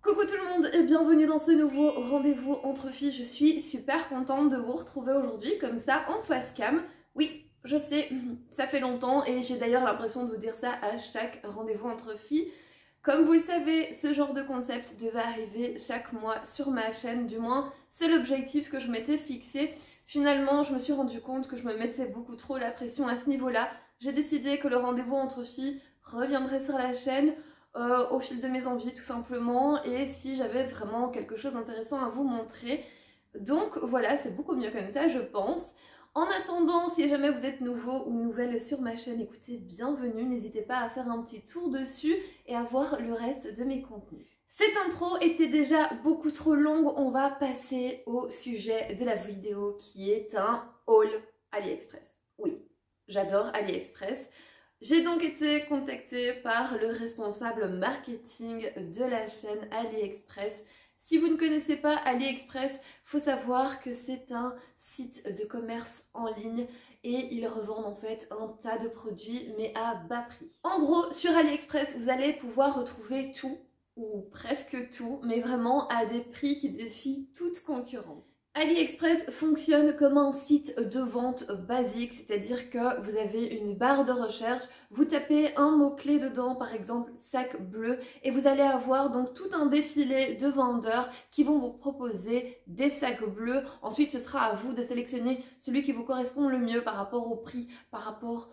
Coucou tout le monde et bienvenue dans ce nouveau rendez-vous entre filles. Je suis super contente de vous retrouver aujourd'hui comme ça en face cam. Oui, je sais, ça fait longtemps et j'ai d'ailleurs l'impression de vous dire ça à chaque rendez-vous entre filles. Comme vous le savez, ce genre de concept devait arriver chaque mois sur ma chaîne, du moins c'est l'objectif que je m'étais fixé. Finalement, je me suis rendu compte que je me mettais beaucoup trop la pression à ce niveau-là. J'ai décidé que le rendez-vous entre filles reviendrait sur la chaîne au fil de mes envies tout simplement, et si j'avais vraiment quelque chose d'intéressant à vous montrer. Donc voilà, c'est beaucoup mieux comme ça je pense. En attendant, si jamais vous êtes nouveau ou nouvelle sur ma chaîne, écoutez, bienvenue, n'hésitez pas à faire un petit tour dessus et à voir le reste de mes contenus. Cette intro était déjà beaucoup trop longue, on va passer au sujet de la vidéo qui est un haul AliExpress. Oui, j'adore AliExpress. J'ai donc été contactée par le responsable marketing de la chaîne AliExpress. Si vous ne connaissez pas AliExpress, il faut savoir que c'est un site de commerce en ligne et ils revendent en fait un tas de produits mais à bas prix. En gros, sur AliExpress, vous allez pouvoir retrouver tout ou presque tout, mais vraiment à des prix qui défient toute concurrence. AliExpress fonctionne comme un site de vente basique, c'est-à-dire que vous avez une barre de recherche, vous tapez un mot-clé dedans, par exemple sac bleu, et vous allez avoir donc tout un défilé de vendeurs qui vont vous proposer des sacs bleus. Ensuite, ce sera à vous de sélectionner celui qui vous correspond le mieux par rapport au prix, par rapport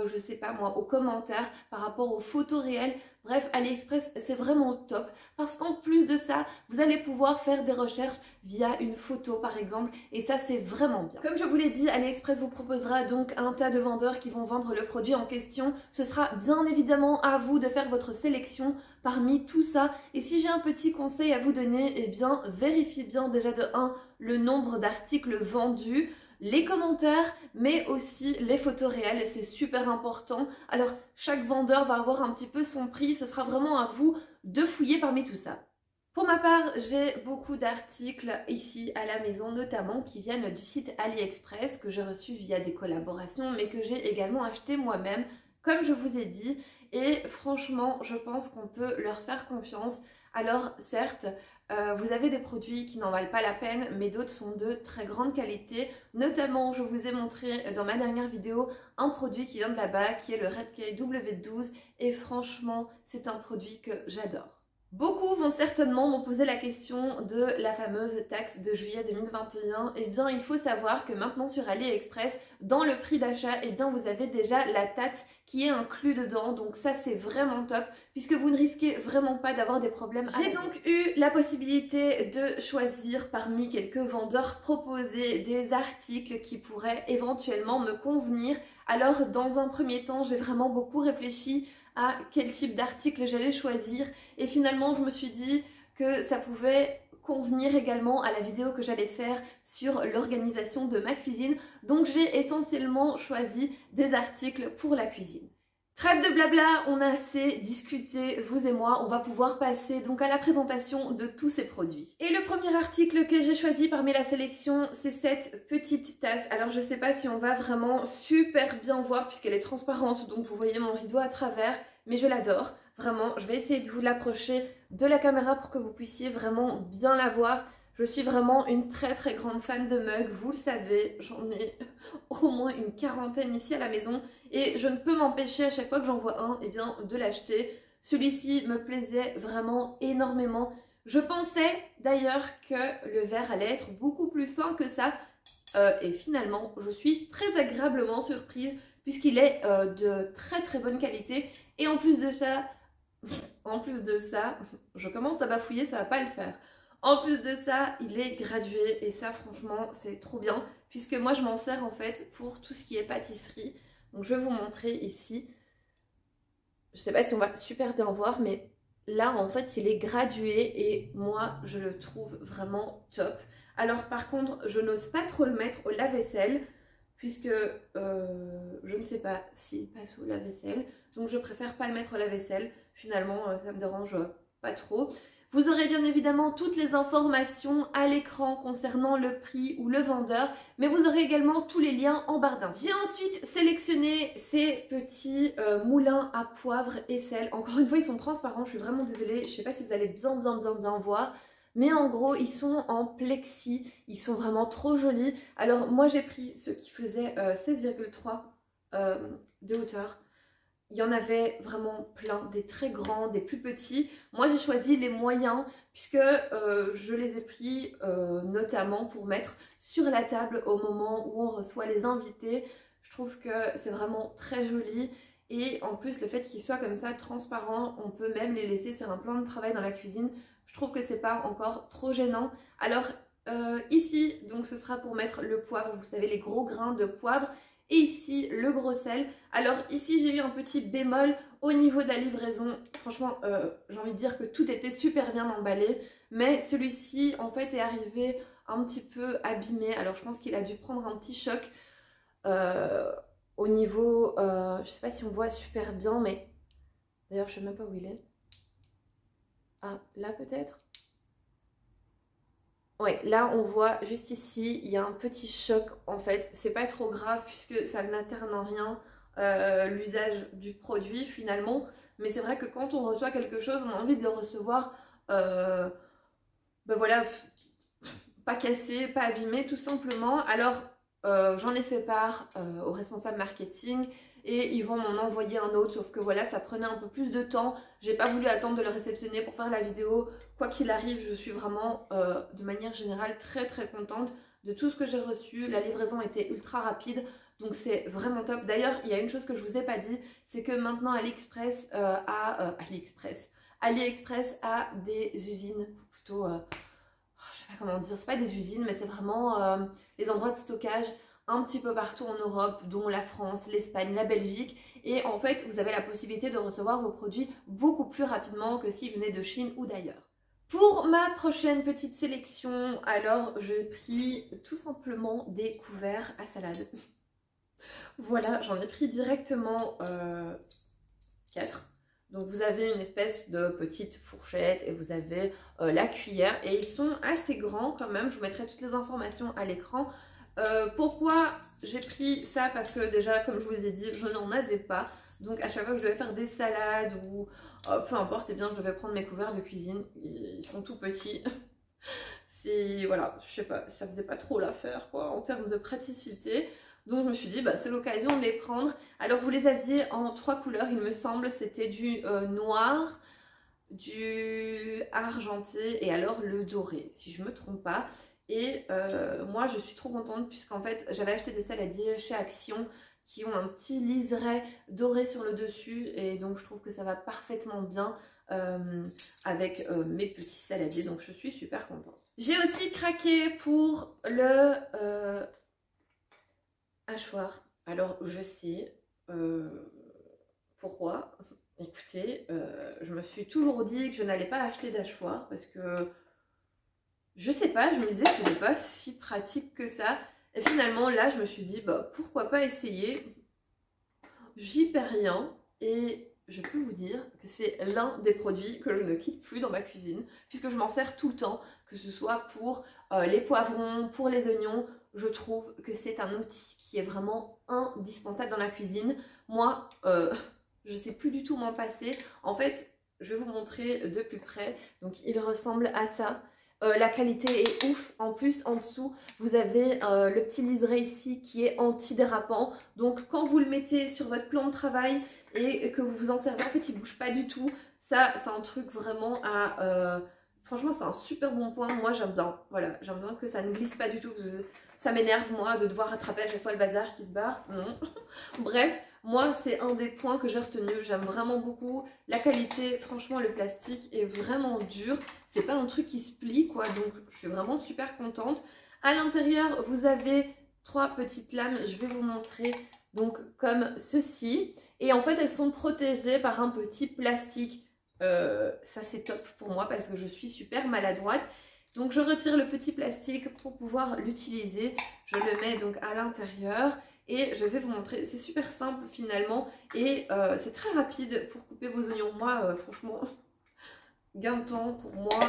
je sais pas moi, aux commentaires, par rapport aux photos réelles. Bref, AliExpress, c'est vraiment top parce qu'en plus de ça, vous allez pouvoir faire des recherches via une photo par exemple, et ça c'est vraiment bien. Comme je vous l'ai dit, AliExpress vous proposera donc un tas de vendeurs qui vont vendre le produit en question. Ce sera bien évidemment à vous de faire votre sélection parmi tout ça. Et si j'ai un petit conseil à vous donner, eh bien vérifiez bien déjà de 1 le nombre d'articles vendus, les commentaires, mais aussi les photos réelles, c'est super important. Alors chaque vendeur va avoir un petit peu son prix, ce sera vraiment à vous de fouiller parmi tout ça. Pour ma part, j'ai beaucoup d'articles ici à la maison, notamment qui viennent du site AliExpress, que j'ai reçu via des collaborations, mais que j'ai également acheté moi-même, comme je vous ai dit. Et franchement, je pense qu'on peut leur faire confiance. Alors certes, vous avez des produits qui n'en valent pas la peine, mais d'autres sont de très grande qualité. Notamment, je vous ai montré dans ma dernière vidéo un produit qui vient de là-bas, qui est le Redkey W12. Et franchement, c'est un produit que j'adore. Beaucoup vont certainement me poser la question de la fameuse taxe de juillet 2021. Eh bien, il faut savoir que maintenant sur AliExpress, dans le prix d'achat, eh bien, vous avez déjà la taxe qui est inclue dedans. Donc ça, c'est vraiment top puisque vous ne risquez vraiment pas d'avoir des problèmes. J'ai donc eu la possibilité de choisir parmi quelques vendeurs proposés des articles qui pourraient éventuellement me convenir. Alors, dans un premier temps, j'ai vraiment beaucoup réfléchi à quel type d'article j'allais choisir, et finalement je me suis dit que ça pouvait convenir également à la vidéo que j'allais faire sur l'organisation de ma cuisine. Donc j'ai essentiellement choisi des articles pour la cuisine. Trêve de blabla, on a assez discuté, vous et moi, on va pouvoir passer donc à la présentation de tous ces produits. Et le premier article que j'ai choisi parmi la sélection, c'est cette petite tasse. Alors je sais pas si on va vraiment super bien voir puisqu'elle est transparente, donc vous voyez mon rideau à travers, mais je l'adore, vraiment. Je vais essayer de vous l'approcher de la caméra pour que vous puissiez vraiment bien la voir. Je suis vraiment une très très grande fan de mugs, vous le savez, j'en ai au moins une quarantaine ici à la maison et je ne peux m'empêcher à chaque fois que j'en vois un, eh bien, de l'acheter. Celui-ci me plaisait vraiment énormément. Je pensais d'ailleurs que le verre allait être beaucoup plus fin que ça et finalement je suis très agréablement surprise puisqu'il est de très très bonne qualité et en plus de ça, je commence à bafouiller, ça va pas le faire. En plus de ça, il est gradué et ça franchement c'est trop bien puisque moi je m'en sers en fait pour tout ce qui est pâtisserie. Donc je vais vous montrer ici. Je sais pas si on va super bien voir, mais là en fait il est gradué et moi je le trouve vraiment top. Alors par contre je n'ose pas trop le mettre au lave-vaisselle puisque je ne sais pas s'il passe au lave-vaisselle. Donc je préfère pas le mettre au lave-vaisselle. Finalement ça me dérange pas trop. Vous aurez bien évidemment toutes les informations à l'écran concernant le prix ou le vendeur, mais vous aurez également tous les liens en barre d'infos. J'ai ensuite sélectionné ces petits moulins à poivre et sel. Encore une fois, ils sont transparents, je suis vraiment désolée, je sais pas si vous allez bien voir. Mais en gros, ils sont en plexi, ils sont vraiment trop jolis. Alors moi j'ai pris ceux qui faisaient 16,3 de hauteur. Il y en avait vraiment plein, des très grands, des plus petits. Moi j'ai choisi les moyens puisque je les ai pris notamment pour mettre sur la table au moment où on reçoit les invités. Je trouve que c'est vraiment très joli. Et en plus le fait qu'ils soient comme ça transparents, on peut même les laisser sur un plan de travail dans la cuisine. Je trouve que c'est pas encore trop gênant. Alors ici, donc ce sera pour mettre le poivre, vous savez les gros grains de poivre. Et ici, le gros sel. Alors ici, j'ai eu un petit bémol au niveau de la livraison. Franchement, j'ai envie de dire que tout était super bien emballé. Mais celui-ci, en fait, est arrivé un petit peu abîmé. Alors je pense qu'il a dû prendre un petit choc au niveau... je sais pas si on voit super bien, mais... D'ailleurs, je sais même pas où il est. Ah, là peut-être? Ouais, là on voit juste ici, il y a un petit choc en fait. C'est pas trop grave puisque ça n'altère en rien l'usage du produit finalement. Mais c'est vrai que quand on reçoit quelque chose, on a envie de le recevoir, ben voilà, pas cassé, pas abîmé tout simplement. Alors j'en ai fait part au responsable marketing. Et ils vont m'en envoyer un autre, sauf que voilà, ça prenait un peu plus de temps. J'ai pas voulu attendre de le réceptionner pour faire la vidéo. Quoi qu'il arrive, je suis vraiment de manière générale très contente de tout ce que j'ai reçu. La livraison était ultra rapide, donc c'est vraiment top. D'ailleurs, il y a une chose que je vous ai pas dit, c'est que maintenant AliExpress a des usines, plutôt, je sais pas comment dire, c'est pas des usines, mais c'est vraiment les endroits de stockage un petit peu partout en Europe, dont la France, l'Espagne, la Belgique. Et en fait, vous avez la possibilité de recevoir vos produits beaucoup plus rapidement que s'ils venaient de Chine ou d'ailleurs. Pour ma prochaine petite sélection, alors je pris tout simplement des couverts à salade. Voilà, j'en ai pris directement 4. Donc vous avez une espèce de petite fourchette et vous avez la cuillère. Et ils sont assez grands quand même, je vous mettrai toutes les informations à l'écran. Pourquoi j'ai pris ça? Parce que déjà, comme je vous ai dit, je n'en avais pas. Donc à chaque fois que je devais faire des salades ou peu importe, eh bien, je devais prendre mes couverts de cuisine. Ils sont tout petits. C'est, voilà, je sais pas, ça faisait pas trop l'affaire quoi en termes de praticité. Donc je me suis dit, bah, c'est l'occasion de les prendre. Alors vous les aviez en 3 couleurs, il me semble. C'était du noir, du argenté et alors le doré, si je me trompe pas. Et moi je suis trop contente puisqu'en fait j'avais acheté des saladiers chez Action qui ont un petit liseré doré sur le dessus et donc je trouve que ça va parfaitement bien avec mes petits saladiers, donc je suis super contente. J'ai aussi craqué pour le hachoir. Alors je sais pourquoi. Écoutez, je me suis toujours dit que je n'allais pas acheter d'hachoir parce que je sais pas, je me disais que c'était pas si pratique que ça. Et finalement, là, je me suis dit, bah pourquoi pas essayer. J'y perds rien. Et je peux vous dire que c'est l'un des produits que je ne quitte plus dans ma cuisine, puisque je m'en sers tout le temps, que ce soit pour les poivrons, pour les oignons. Je trouve que c'est un outil qui est vraiment indispensable dans la cuisine. Moi, je sais plus du tout m'en passer. En fait, je vais vous montrer de plus près. Donc, il ressemble à ça. La qualité est ouf. En plus, en dessous, vous avez le petit liseré ici qui est antidérapant. Donc, quand vous le mettez sur votre plan de travail et que vous vous en servez, en fait, il ne bouge pas du tout. Ça, c'est un truc vraiment à... franchement, c'est un super bon point. Moi, j'aime bien. Voilà, j'aime bien que ça ne glisse pas du tout. Ça m'énerve, moi, de devoir rattraper à chaque fois le bazar qui se barre. Non. Bref, moi, c'est un des points que j'ai retenu. J'aime vraiment beaucoup la qualité. Franchement, le plastique est vraiment dur. C'est pas un truc qui se plie, quoi. Donc, je suis vraiment super contente. À l'intérieur, vous avez 3 petites lames. Je vais vous montrer. Donc, comme ceci. Et en fait, elles sont protégées par un petit plastique. Ça, c'est top pour moi parce que je suis super maladroite. Donc je retire le petit plastique pour pouvoir l'utiliser. Je le mets donc à l'intérieur et je vais vous montrer. C'est super simple finalement et c'est très rapide pour couper vos oignons. Moi franchement, gain de temps pour moi,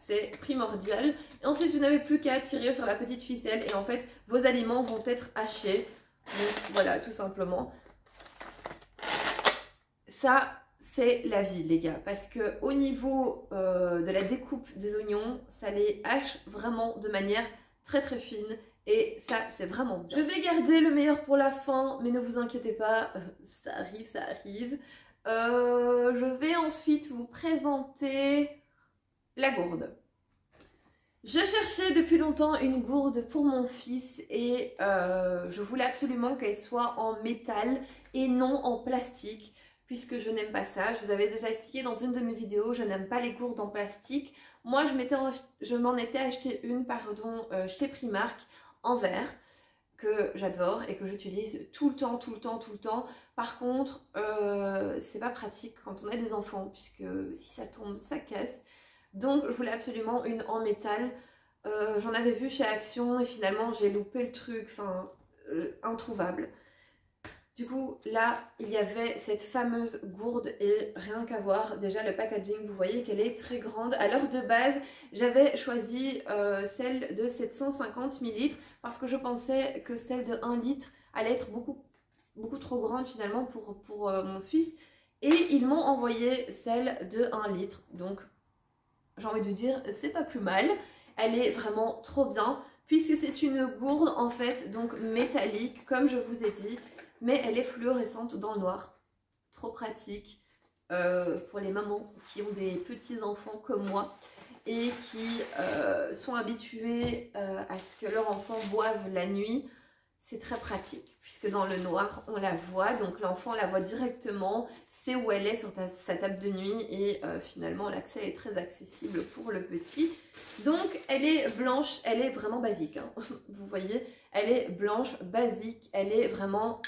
c'est primordial. Et ensuite, vous n'avez plus qu'à tirer sur la petite ficelle et en fait, vos aliments vont être hachés. Donc voilà, tout simplement. Ça, c'est la vie, les gars. Parce que au niveau de la découpe des oignons, ça les hache vraiment de manière très très fine. Et ça, c'est vraiment bien. Je vais garder le meilleur pour la fin, mais ne vous inquiétez pas, ça arrive, ça arrive. Je vais ensuite vous présenter la gourde. Je cherchais depuis longtemps une gourde pour mon fils et je voulais absolument qu'elle soit en métal et non en plastique puisque je n'aime pas ça. Je vous avais déjà expliqué dans une de mes vidéos, je n'aime pas les gourdes en plastique. Moi, je m'en étais acheté une chez Primark en verre que j'adore et que j'utilise tout le temps, tout le temps, tout le temps. Par contre, c'est pas pratique quand on a des enfants puisque si ça tombe, ça casse. Donc je voulais absolument une en métal. J'en avais vu chez Action et finalement j'ai loupé le truc, enfin introuvable. Du coup là il y avait cette fameuse gourde et rien qu'à voir, déjà le packaging vous voyez qu'elle est très grande. Alors de base j'avais choisi celle de 750 ml parce que je pensais que celle de 1 litre allait être beaucoup trop grande finalement pour mon fils. Et ils m'ont envoyé celle de 1 litre, donc j'ai envie de dire, c'est pas plus mal. Elle est vraiment trop bien, puisque c'est une gourde en fait, donc métallique, comme je vous ai dit, mais elle est fluorescente dans le noir. Trop pratique pour les mamans qui ont des petits enfants comme moi et qui sont habitués à ce que leur enfant boive la nuit. C'est très pratique, puisque dans le noir, on la voit, donc l'enfant la voit directement, sait où elle est sur sa table de nuit et finalement l'accès est très accessible pour le petit. Donc elle est blanche, elle est vraiment basique, hein. Vous voyez, elle est blanche, basique, elle est vraiment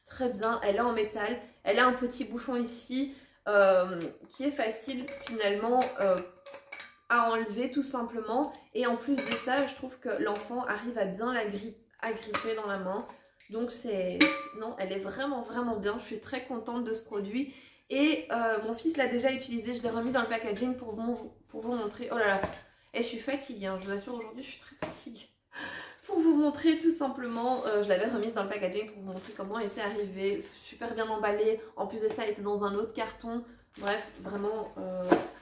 très bien, elle est en métal, elle a un petit bouchon ici qui est facile finalement à enlever tout simplement. Et en plus de ça, je trouve que l'enfant arrive à bien la gripper dans la main. Donc non, elle est vraiment vraiment bien. Je suis très contente de ce produit. Et mon fils l'a déjà utilisé. Je l'ai remis dans le packaging pour vous montrer. Oh là là, et je suis fatiguée, hein. Je vous assure, aujourd'hui je suis très fatiguée. Pour vous montrer tout simplement, je l'avais remise dans le packaging pour vous montrer comment elle était arrivée. Super bien emballée. En plus de ça, elle était dans un autre carton. Bref, vraiment,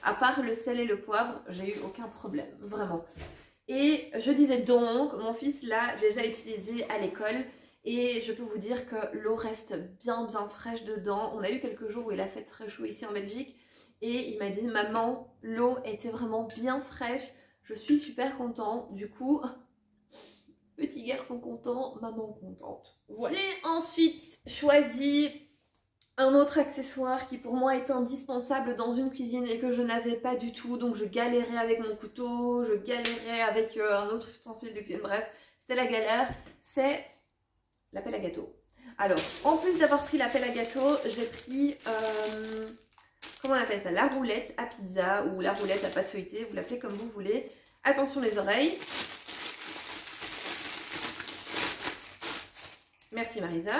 à part le sel et le poivre, j'ai eu aucun problème, vraiment. Et je disais donc, mon fils l'a déjà utilisé à l'école et je peux vous dire que l'eau reste bien bien fraîche dedans. On a eu quelques jours où il a fait très chaud ici en Belgique et il m'a dit maman, l'eau était vraiment bien fraîche. Je suis super contente. Du coup, petit garçon content, maman contente. Voilà. J'ai ensuite choisi un autre accessoire qui pour moi est indispensable dans une cuisine et que je n'avais pas du tout, donc je galérais avec mon couteau, je galérais avec un autre ustensile de cuisine, bref, c'était la galère, c'est la pelle à gâteau. Alors, en plus d'avoir pris la pelle à gâteau, j'ai pris, comment on appelle ça, la roulette à pizza ou la roulette à pâte feuilletée, vous l'appelez comme vous voulez. Attention les oreilles. Merci Marisa.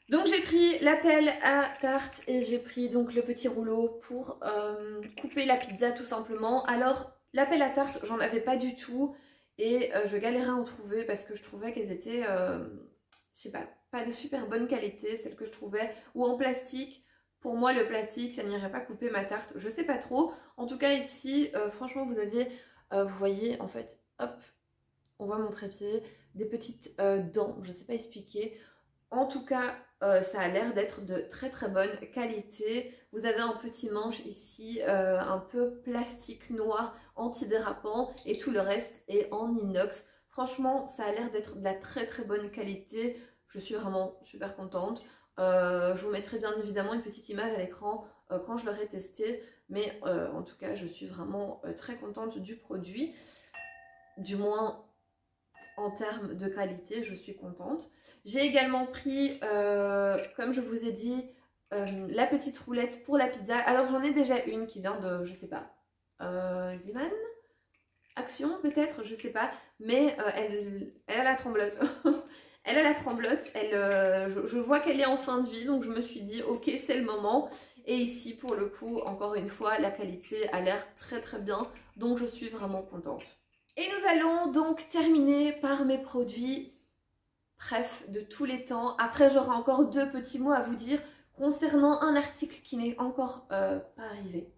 Donc j'ai pris la pelle à tarte et j'ai pris donc le petit rouleau pour couper la pizza tout simplement. Alors la pelle à tarte j'en avais pas du tout et je galérais à en trouver parce que je trouvais qu'elles étaient, je sais pas de super bonne qualité, celles que je trouvais, ou en plastique. Pour moi le plastique ça n'irait pas couper ma tarte, je sais pas trop. En tout cas ici franchement vous avez, vous voyez en fait, hop, on voit mon trépied, des petites dents, je sais pas expliquer. En tout cas, ça a l'air d'être de très très bonne qualité. Vous avez un petit manche ici, un peu plastique noir, antidérapant et tout le reste est en inox. Franchement, ça a l'air d'être de la très très bonne qualité. Je suis vraiment super contente. Je vous mettrai bien évidemment une petite image à l'écran quand je l'aurai testé. Mais en tout cas, je suis vraiment très contente du produit. Du moins en termes de qualité, je suis contente. J'ai également pris, comme je vous ai dit, la petite roulette pour la pizza. Alors j'en ai déjà une qui vient de, je sais pas, Ziman, Action peut-être, je sais pas. Mais elle a la tremblote. Elle a la tremblote, je vois qu'elle est en fin de vie, donc je me suis dit ok c'est le moment. Et ici pour le coup, encore une fois, la qualité a l'air très très bien, donc je suis vraiment contente. Et nous allons donc terminer par mes produits, bref, de tous les temps. Après j'aurai encore 2 petits mots à vous dire concernant un article qui n'est encore pas arrivé.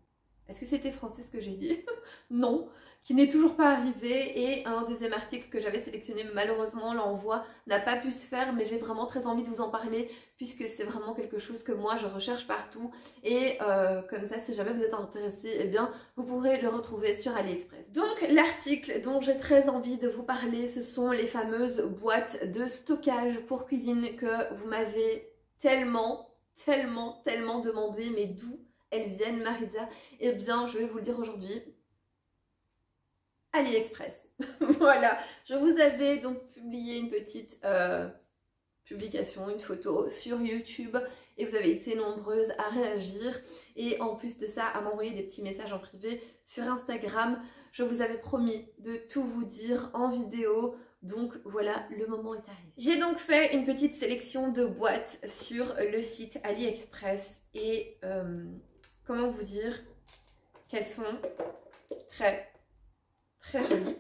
Est-ce que c'était français ce que j'ai dit? Non, qui n'est toujours pas arrivé. Et un deuxième article que j'avais sélectionné, malheureusement l'envoi n'a pas pu se faire, mais j'ai vraiment très envie de vous en parler puisque c'est vraiment quelque chose que moi je recherche partout. Et comme ça, si jamais vous êtes intéressé, eh bien vous pourrez le retrouver sur AliExpress. Donc l'article dont j'ai très envie de vous parler, ce sont les fameuses boîtes de stockage pour cuisine que vous m'avez tellement demandé, mais d'où elles viennent, Maritza? Eh bien, je vais vous le dire aujourd'hui, AliExpress. Voilà, je vous avais donc publié une petite publication, une photo sur YouTube et vous avez été nombreuses à réagir et en plus de ça, à m'envoyer des petits messages en privé sur Instagram. Je vous avais promis de tout vous dire en vidéo. Donc voilà, le moment est arrivé. J'ai donc fait une petite sélection de boîtes sur le site AliExpress et comment vous dire qu'elles sont très jolies.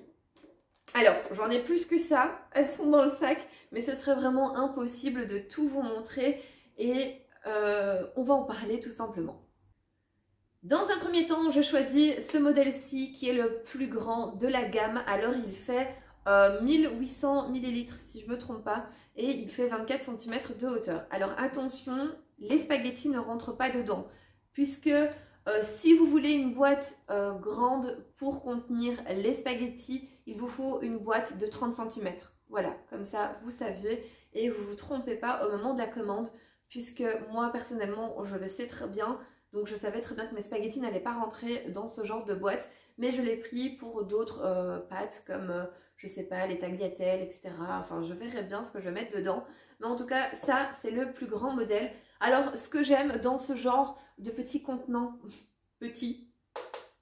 Alors, j'en ai plus que ça, elles sont dans le sac, mais ce serait vraiment impossible de tout vous montrer et on va en parler tout simplement. Dans un premier temps, je choisis ce modèle-ci qui est le plus grand de la gamme. Alors, il fait 1800 ml si je ne me trompe pas et il fait 24 cm de hauteur. Alors attention, les spaghettis ne rentrent pas dedans puisque si vous voulez une boîte grande pour contenir les spaghettis, il vous faut une boîte de 30 cm. Voilà, comme ça vous savez et vous ne vous trompez pas au moment de la commande puisque moi personnellement je le sais très bien. Donc je savais très bien que mes spaghettis n'allaient pas rentrer dans ce genre de boîte, mais je l'ai pris pour d'autres pâtes comme, je sais pas, les tagliatelles, etc. Enfin, je verrai bien ce que je vais mettre dedans. Mais en tout cas, ça, c'est le plus grand modèle. Alors, ce que j'aime dans ce genre de petits contenants, petit,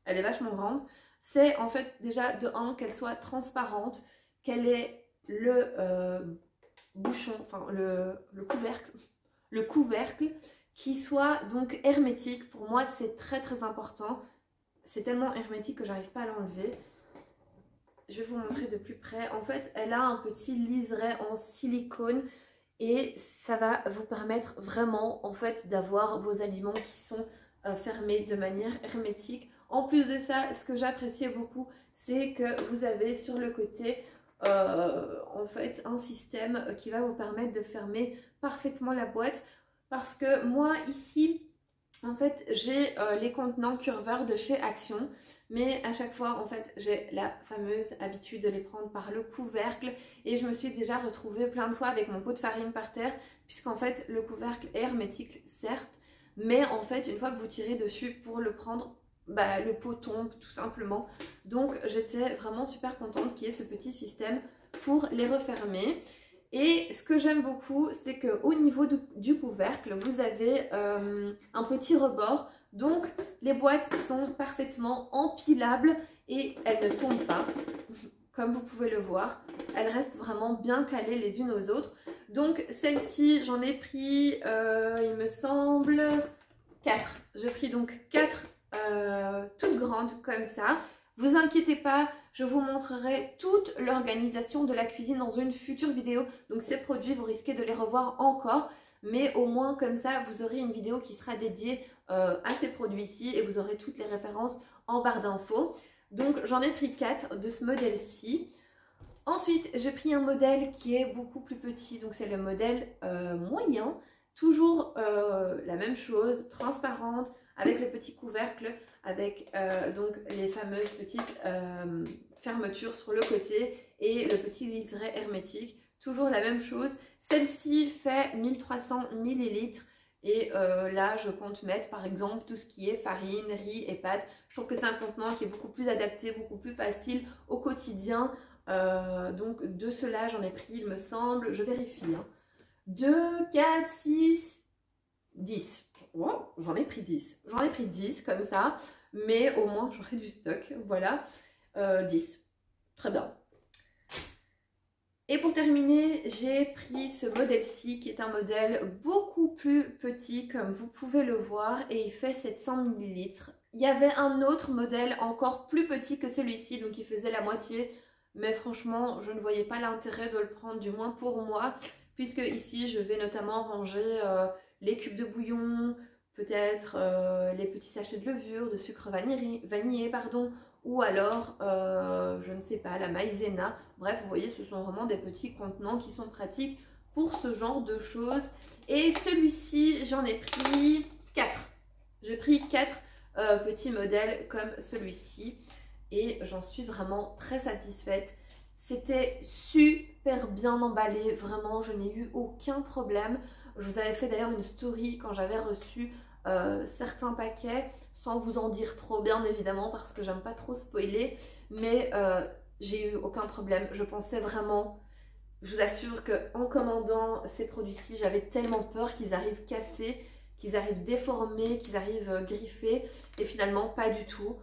elle est vachement grande, c'est en fait déjà de 1, qu'elle soit transparente, qu'elle ait le bouchon, enfin le couvercle, qui soit donc hermétique. Pour moi c'est très important, c'est tellement hermétique que j'arrive pas à l'enlever. Je vais vous montrer de plus près. En fait elle a un petit liseré en silicone et ça va vous permettre vraiment en fait d'avoir vos aliments qui sont fermés de manière hermétique. En plus de ça, ce que j'appréciais beaucoup, c'est que vous avez sur le côté en fait un système qui va vous permettre de fermer parfaitement la boîte. Parce que moi ici, en fait, j'ai les contenants curveurs de chez Action. Mais à chaque fois, en fait, j'ai la fameuse habitude de les prendre par le couvercle. Et je me suis déjà retrouvée plein de fois avec mon pot de farine par terre. Puisqu'en fait, le couvercle est hermétique, certes. Mais en fait, une fois que vous tirez dessus pour le prendre, bah, le pot tombe tout simplement. Donc, j'étais vraiment super contente qu'il y ait ce petit système pour les refermer. Et ce que j'aime beaucoup, c'est qu'au niveau du couvercle, vous avez un petit rebord. Donc, les boîtes sont parfaitement empilables et elles ne tombent pas. Comme vous pouvez le voir, elles restent vraiment bien calées les unes aux autres. Donc, celle-ci, j'en ai pris, il me semble, 4. J'ai pris donc 4 toutes grandes comme ça. Vous inquiétez pas, je vous montrerai toute l'organisation de la cuisine dans une future vidéo. Donc ces produits, vous risquez de les revoir encore. Mais au moins comme ça, vous aurez une vidéo qui sera dédiée à ces produits-ci. Et vous aurez toutes les références en barre d'infos. Donc j'en ai pris 4 de ce modèle-ci. Ensuite, j'ai pris un modèle qui est beaucoup plus petit. Donc c'est le modèle moyen. Toujours la même chose, transparente, avec le petit couvercle, avec donc les fameuses petites fermetures sur le côté et le petit liseré hermétique. Toujours la même chose. Celle-ci fait 1300 ml et là je compte mettre par exemple tout ce qui est farine, riz et pâtes. Je trouve que c'est un contenant qui est beaucoup plus adapté, beaucoup plus facile au quotidien. Donc de cela j'en ai pris, il me semble, je vérifie. 2, 4, 6, 10. Wow, j'en ai pris 10. J'en ai pris 10 comme ça, mais au moins j'aurai du stock. Voilà, 10. Très bien. Et pour terminer, j'ai pris ce modèle-ci qui est un modèle beaucoup plus petit comme vous pouvez le voir et il fait 700 ml. Il y avait un autre modèle encore plus petit que celui-ci, donc il faisait la moitié, mais franchement je ne voyais pas l'intérêt de le prendre, du moins pour moi, puisque ici je vais notamment ranger les cubes de bouillon, peut-être les petits sachets de levure, de sucre vanillé, pardon, ou alors, je ne sais pas, la maïzena. Bref, vous voyez, ce sont vraiment des petits contenants qui sont pratiques pour ce genre de choses. Et celui-ci, j'en ai pris 4. J'ai pris 4 petits modèles comme celui-ci. Et j'en suis vraiment très satisfaite. C'était super bien emballé, vraiment, je n'ai eu aucun problème. Je vous avais fait d'ailleurs une story quand j'avais reçu certains paquets, sans vous en dire trop bien évidemment parce que j'aime pas trop spoiler, mais j'ai eu aucun problème. Je pensais vraiment, je vous assure qu'en commandant ces produits-ci, j'avais tellement peur qu'ils arrivent cassés, qu'ils arrivent déformés, qu'ils arrivent griffés, et finalement pas du tout.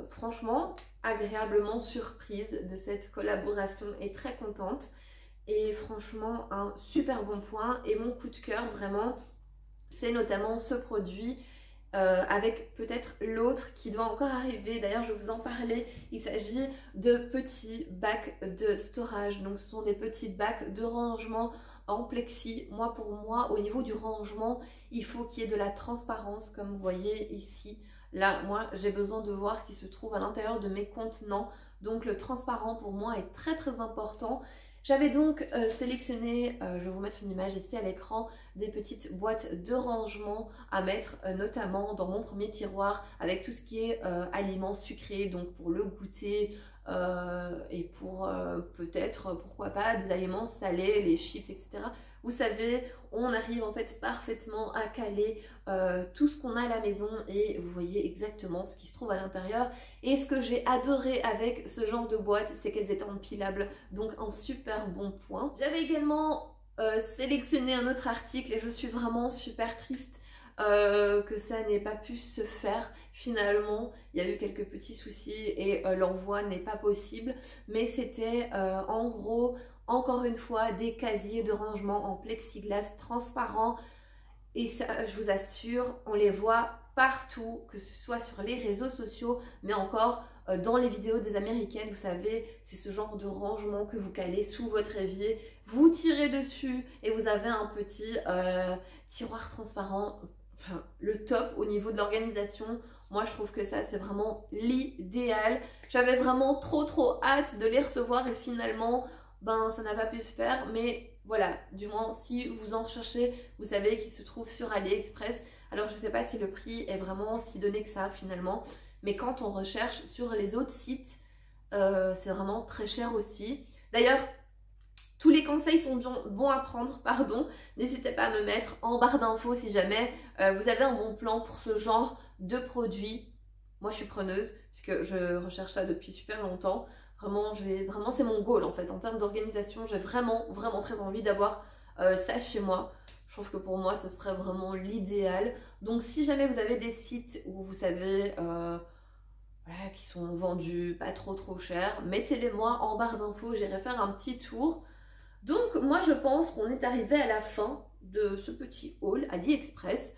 Franchement, agréablement surprise de cette collaboration et très contente. Et franchement, un super bon point. Et mon coup de cœur, vraiment, c'est notamment ce produit avec peut-être l'autre qui doit encore arriver. D'ailleurs, je vais vous en parler. Il s'agit de petits bacs de storage. Donc, ce sont des petits bacs de rangement en plexi. Moi, pour moi, au niveau du rangement, il faut qu'il y ait de la transparence, comme vous voyez ici. Là, moi, j'ai besoin de voir ce qui se trouve à l'intérieur de mes contenants. Donc, le transparent, pour moi, est très, très important. J'avais donc sélectionné, je vais vous mettre une image ici à l'écran, des petites boîtes de rangement à mettre notamment dans mon premier tiroir avec tout ce qui est aliments sucrés, donc pour le goûter et pour peut-être, pourquoi pas, des aliments salés, les chips, etc. Vous savez, on arrive en fait parfaitement à caler tout ce qu'on a à la maison et vous voyez exactement ce qui se trouve à l'intérieur. Et ce que j'ai adoré avec ce genre de boîte, c'est qu'elles étaient empilables, donc un super bon point. J'avais également sélectionné un autre article et je suis vraiment super triste que ça n'ait pas pu se faire finalement. Il y a eu quelques petits soucis et l'envoi n'est pas possible, mais c'était en gros, encore une fois, des casiers de rangement en plexiglas transparent. Et ça, je vous assure, on les voit partout, que ce soit sur les réseaux sociaux, mais encore dans les vidéos des Américaines. Vous savez, c'est ce genre de rangement que vous calez sous votre évier. Vous tirez dessus et vous avez un petit tiroir transparent. Enfin, le top au niveau de l'organisation. Moi, je trouve que ça, c'est vraiment l'idéal. J'avais vraiment trop hâte de les recevoir et finalement, ben, ça n'a pas pu se faire. Mais voilà, du moins, si vous en recherchez, vous savez qu'il se trouve sur AliExpress. Alors, je ne sais pas si le prix est vraiment si donné que ça, finalement. Mais quand on recherche sur les autres sites, c'est vraiment très cher aussi. D'ailleurs, tous les conseils sont bons à prendre, pardon. N'hésitez pas à me mettre en barre d'infos si jamais vous avez un bon plan pour ce genre de produit. Moi, je suis preneuse puisque je recherche ça depuis super longtemps. Vraiment, c'est mon goal en fait. En termes d'organisation, j'ai vraiment très envie d'avoir ça chez moi. Je trouve que pour moi, ce serait vraiment l'idéal. Donc, si jamais vous avez des sites où vous savez... voilà, qui sont vendus pas trop cher, mettez-les moi en barre d'infos, j'irai faire un petit tour. Donc moi je pense qu'on est arrivé à la fin de ce petit haul AliExpress.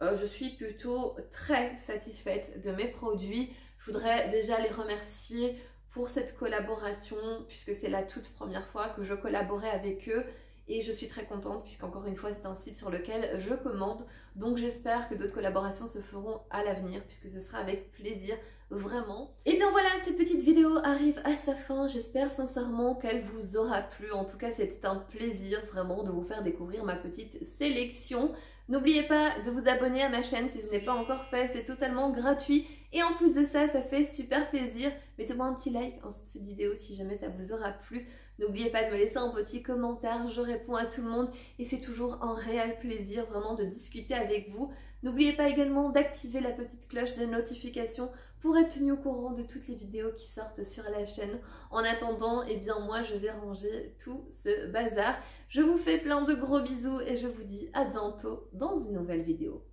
Je suis plutôt très satisfaite de mes produits. Je voudrais déjà les remercier pour cette collaboration puisque c'est la toute première fois que je collaborais avec eux. Et je suis très contente puisqu'encore une fois c'est un site sur lequel je commande. Donc j'espère que d'autres collaborations se feront à l'avenir puisque ce sera avec plaisir, vraiment. Et bien voilà, cette petite vidéo arrive à sa fin. J'espère sincèrement qu'elle vous aura plu. En tout cas c'était un plaisir vraiment de vous faire découvrir ma petite sélection. N'oubliez pas de vous abonner à ma chaîne si ce n'est pas encore fait, c'est totalement gratuit. Et en plus de ça, ça fait super plaisir. Mettez-moi un petit like en dessous de cette vidéo si jamais ça vous aura plu. N'oubliez pas de me laisser un petit commentaire, je réponds à tout le monde et c'est toujours un réel plaisir vraiment de discuter avec vous. N'oubliez pas également d'activer la petite cloche de notification pour être tenu au courant de toutes les vidéos qui sortent sur la chaîne. En attendant, eh bien moi je vais ranger tout ce bazar. Je vous fais plein de gros bisous et je vous dis à bientôt dans une nouvelle vidéo.